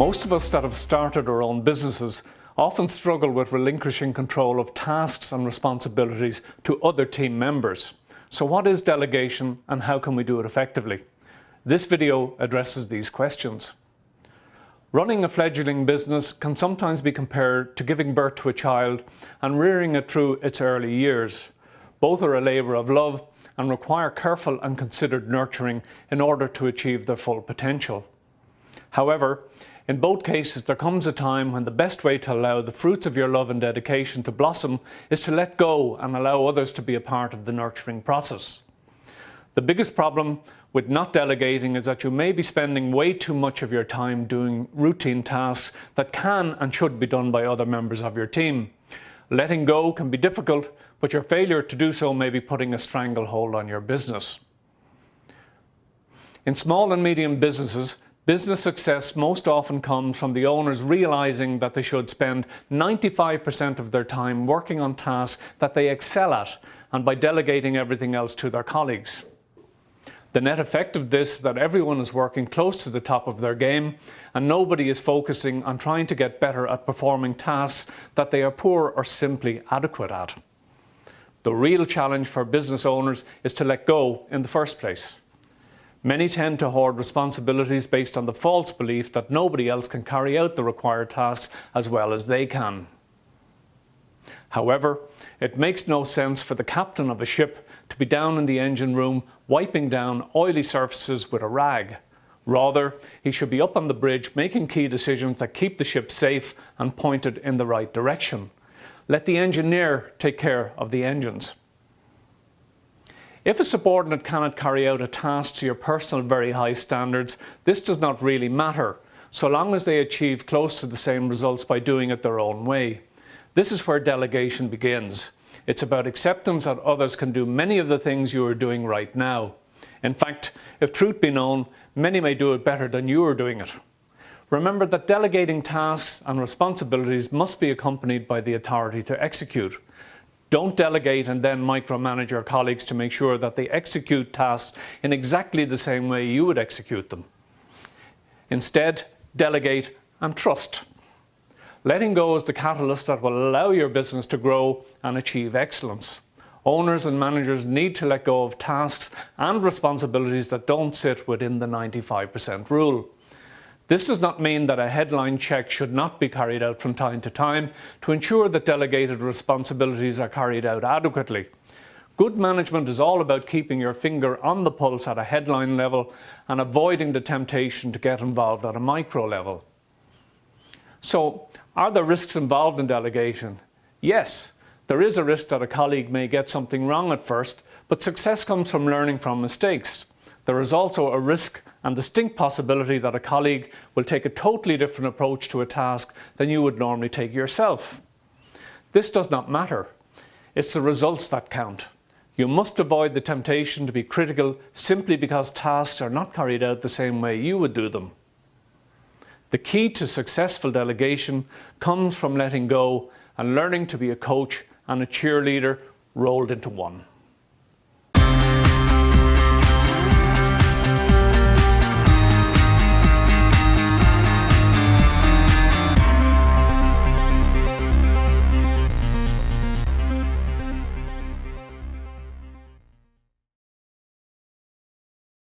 Most of us that have started our own businesses often struggle with relinquishing control of tasks and responsibilities to other team members. So what is delegation and how can we do it effectively? This video addresses these questions. Running a fledgling business can sometimes be compared to giving birth to a child and rearing it through its early years. Both are a labour of love and require careful and considered nurturing in order to achieve their full potential. However, in both cases there comes a time when the best way to allow the fruits of your love and dedication to blossom is to let go and allow others to be a part of the nurturing process. The biggest problem with not delegating is that you may be spending way too much of your time doing routine tasks that can and should be done by other members of your team. Letting go can be difficult, but your failure to do so may be putting a stranglehold on your business. In small and medium businesses, business success most often comes from the owners realizing that they should spend 95% of their time working on tasks that they excel at and by delegating everything else to their colleagues. The net effect of this is that everyone is working close to the top of their game and nobody is focusing on trying to get better at performing tasks that they are poor or simply adequate at. The real challenge for business owners is to let go in the first place. Many tend to hoard responsibilities based on the false belief that nobody else can carry out the required tasks as well as they can. However, it makes no sense for the captain of a ship to be down in the engine room wiping down oily surfaces with a rag. Rather, he should be up on the bridge making key decisions that keep the ship safe and pointed in the right direction. Let the engineer take care of the engines. If a subordinate cannot carry out a task to your personal very high standards, this does not really matter, so long as they achieve close to the same results by doing it their own way. This is where delegation begins. It's about acceptance that others can do many of the things you are doing right now. In fact, if truth be known, many may do it better than you are doing it. Remember that delegating tasks and responsibilities must be accompanied by the authority to execute. Don't delegate and then micromanage your colleagues to make sure that they execute tasks in exactly the same way you would execute them. Instead, delegate and trust. Letting go is the catalyst that will allow your business to grow and achieve excellence. Owners and managers need to let go of tasks and responsibilities that don't sit within the 95% rule. This does not mean that a headline check should not be carried out from time to time to ensure that delegated responsibilities are carried out adequately. Good management is all about keeping your finger on the pulse at a headline level and avoiding the temptation to get involved at a micro level. So, are there risks involved in delegation? Yes, there is a risk that a colleague may get something wrong at first, but success comes from learning from mistakes. There is also a risk and distinct possibility that a colleague will take a totally different approach to a task than you would normally take yourself. This does not matter. It's the results that count. You must avoid the temptation to be critical simply because tasks are not carried out the same way you would do them. The key to successful delegation comes from letting go and learning to be a coach and a cheerleader rolled into one.